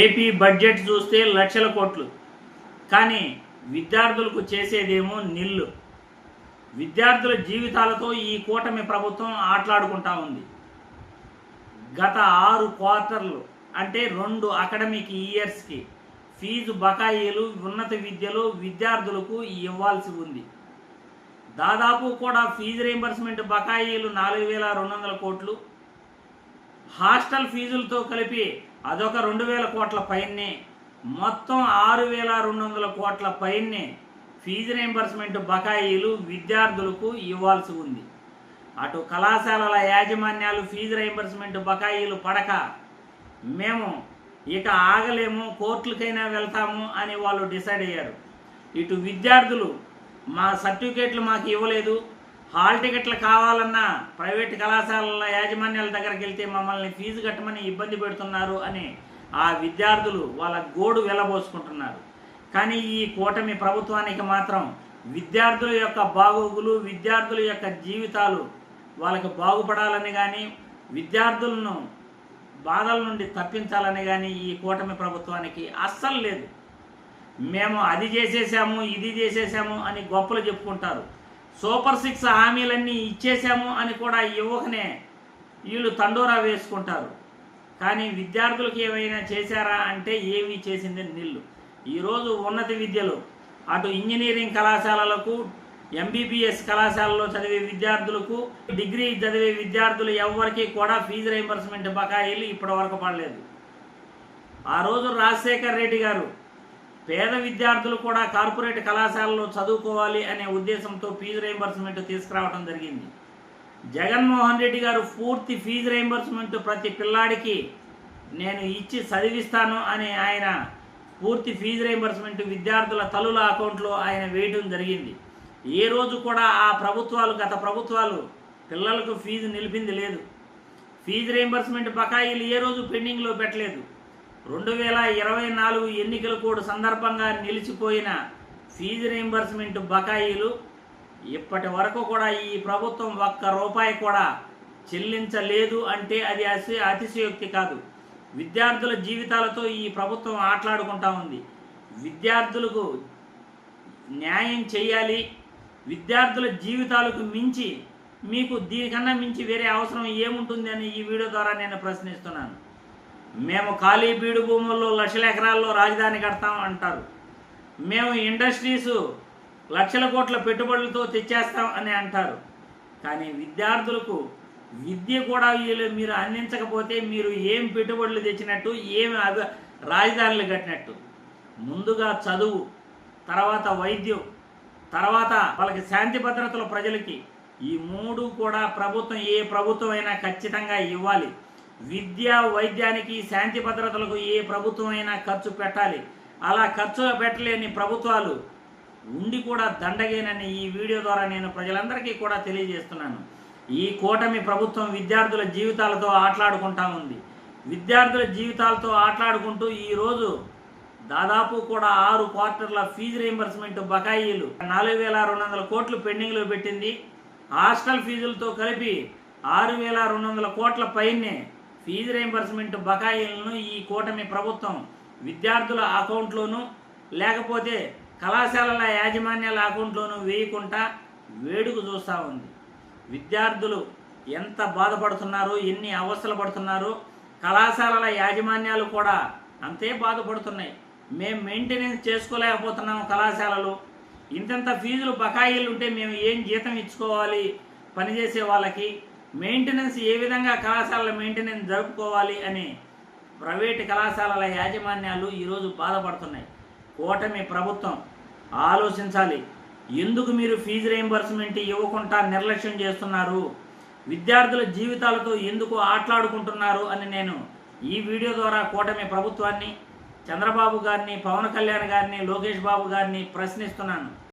AP budget చూస్తే లక్షల కోట్లు, కానీ విద్యార్థులకు చేసేదేమో నిల్లు. విద్యార్థుల జీవితాలతో ఈ కూటమి ప్రభుత్వం ఆటలాడుకుంటా ఉంది. గత 6 క్వార్టర్లు అంటే 2 అకాడమిక్ ఇయర్స్కి ఫీజు బకాయిలు ఉన్నత విద్యలో విద్యార్థులకు ఇవ్వాల్సి ఉంది. దాదాపు కూడా ఫీజు రీయింబర్స్మెంట్ బకాయిలు 4,200 కోట్లు, హాస్టల్ ఫీజులతో కలిపి అదొక 2,000 కోట్ల పైనే, మొత్తం 6,200 కోట్ల పైనే ఫీజు రీయింబర్స్మెంట్ బకాయిలు విద్యార్థులకు ఇవ్వాల్సి ఉంది. అటు కళాశాలల యాజమాన్యాలు ఫీజు రీయింబర్స్మెంట్ బకాయిలు పడక మేము ఇక ఆగలేము, కోర్టులకైనా వెళ్తాము అని వాళ్ళు డిసైడ్ అయ్యారు. ఇటు విద్యార్థులు మా సర్టిఫికేట్లు మాకు ఇవ్వలేదు, హాల్ టికెట్లు కావాలన్నా ప్రైవేట్ కళాశాలల యాజమాన్యాల దగ్గరికి వెళ్తే మమ్మల్ని ఫీజు కట్టమని ఇబ్బంది పెడుతున్నారు అని ఆ విద్యార్థులు వాళ్ళ గోడు వెళ్ళబోసుకుంటున్నారు. కానీ ఈ కూటమి ప్రభుత్వానికి మాత్రం విద్యార్థుల యొక్క బాగోగులు, విద్యార్థుల యొక్క జీవితాలు వాళ్ళకి బాగుపడాలని కానీ, విద్యార్థులను బాధల నుండి తప్పించాలని కానీ ఈ కూటమి ప్రభుత్వానికి అస్సలు లేదు. మేము అది చేసేసాము, ఇది చేసేసాము అని గొప్పలు చెప్పుకుంటారు. సూపర్ 6 హామీలన్నీ ఇచ్చేసాము అని కూడా ఇవ్వకనే వీళ్ళు తండోరా వేసుకుంటారు. కానీ విద్యార్థులకు ఏమైనా చేశారా అంటే ఏమీ చేసింది నిల్లు. ఈరోజు ఉన్నత విద్యలో అటు ఇంజనీరింగ్ కళాశాలలకు, ఎంబీబీఎస్ కళాశాలలో చదివే విద్యార్థులకు, డిగ్రీ చదివే విద్యార్థులు ఎవరికి కూడా ఫీజు రీయింబర్స్మెంట్ బకాయిలు ఇప్పటివరకు పడలేదు. ఆ రోజు రాజశేఖర్ రెడ్డి గారు పేద విద్యార్థులు కూడా కార్పొరేట్ కళాశాలలో చదువుకోవాలి అనే ఉద్దేశంతో ఫీజు రీయింబర్స్మెంట్ తీసుకురావడం జరిగింది. జగన్మోహన్ రెడ్డి గారు పూర్తి ఫీజు రీయింబర్స్మెంట్ ప్రతి పిల్లాడికి నేను ఇచ్చి చదివిస్తాను అని ఆయన పూర్తి ఫీజు రీయింబర్స్మెంట్ విద్యార్థుల తల్లుల అకౌంట్లో ఆయన వేయడం జరిగింది. ఏ రోజు కూడా ఆ ప్రభుత్వాలు, గత ప్రభుత్వాలు పిల్లలకు ఫీజు నిలిపింది లేదు. ఫీజు రీయింబర్స్మెంట్ బకాయిలు ఏ రోజు పెండింగ్లో పెట్టలేదు. 2024 ఎన్నికల కోడ్ సందర్భంగా నిలిచిపోయిన ఫీజు రీయింబర్స్మెంట్ బకాయిలు ఇప్పటి వరకు కూడా ఈ ప్రభుత్వం ₹1 కూడా చెల్లించలేదు అంటే అది అతిశయోక్తి కాదు. విద్యార్థుల జీవితాలతో ఈ ప్రభుత్వం ఆటలాడుకుంటా ఉంది. విద్యార్థులకు న్యాయం చేయాలి. విద్యార్థుల జీవితాలకు మించి మీకు దీనికన్నా మించి వేరే అవసరం ఏముంటుంది అని ఈ వీడియో ద్వారా నేను ప్రశ్నిస్తున్నాను. మేము ఖాళీ బీడు భూముల్లో లక్షల ఎకరాల్లో రాజధాని కడతాం అంటారు. మేము ఇండస్ట్రీస్ లక్షల కోట్ల పెట్టుబడులతో తెచ్చేస్తాం అని అంటారు. కానీ విద్యార్థులకు విద్య కూడా మీరు అందించకపోతే మీరు ఏం పెట్టుబడులు తెచ్చినట్టు, ఏం రాజధానులు కట్టినట్టు? ముందుగా చదువు, తర్వాత వైద్యం, తర్వాత వాళ్ళకి శాంతి భద్రతలు ప్రజలకి, ఈ 3 కూడా ప్రభుత్వం, ఏ ప్రభుత్వం అయినా ఖచ్చితంగా ఇవ్వాలి. విద్య, వైద్యానికి, శాంతి భద్రతలకు ఏ ప్రభుత్వం అయినా ఖర్చు పెట్టాలి. అలా ఖర్చు పెట్టలేని ప్రభుత్వాలు ఉండి కూడా దండగేనని ఈ వీడియో ద్వారా నేను ప్రజలందరికీ కూడా తెలియజేస్తున్నాను. ఈ కూటమి ప్రభుత్వం విద్యార్థుల జీవితాలతో ఆటలాడుకుంటా ఉంది. విద్యార్థుల జీవితాలతో ఆటలాడుకుంటూ ఈరోజు దాదాపు కూడా 6 క్వార్టర్ల ఫీజు రీయింబర్స్మెంట్ బకాయిలు 4,200 కోట్లు పెండింగ్లో పెట్టింది. హాస్టల్ ఫీజులతో కలిపి 6,200 కోట్ల పైనే ఫీజు రీయింబర్స్మెంట్ బకాయిలను ఈ కూటమి ప్రభుత్వం విద్యార్థుల అకౌంట్లోనూ లేకపోతే కళాశాలల యాజమాన్యాల అకౌంట్లోనూ వేయకుండా వేడుకు చూస్తూ ఉంది. విద్యార్థులు ఎంత బాధపడుతున్నారో, ఎన్ని అవస్థలు పడుతున్నారో, కళాశాలల యాజమాన్యాలు కూడా అంతే బాధపడుతున్నాయి. మేము మెయింటెనెన్స్ చేసుకోలేకపోతున్నాము. కళాశాలలు ఇంతంత ఫీజులు బకాయిలు ఉంటే మేము ఏం జీతం ఇచ్చుకోవాలి? పనిచేసే వాళ్ళకి మెయింటెనెన్స్ ఏ విధంగా కళాశాలల మెయింటెనెన్స్ జరుపుకోవాలి అని ప్రైవేట్ కళాశాలల యాజమాన్యాలు ఈరోజు బాధపడుతున్నాయి. కూటమి ప్రభుత్వం ఆలోచించాలి. ఎందుకు మీరు ఫీజు రీయింబర్స్మెంట్ ఇవ్వకుండా నిర్లక్ష్యం చేస్తున్నారు? విద్యార్థుల జీవితాలతో ఎందుకు ఆటలాడుకుంటున్నారు అని నేను ఈ వీడియో ద్వారా కూటమి ప్రభుత్వాన్ని, చంద్రబాబు గారిని, పవన్ కళ్యాణ్ గారిని, లోకేష్ బాబు గారిని ప్రశ్నిస్తున్నాను.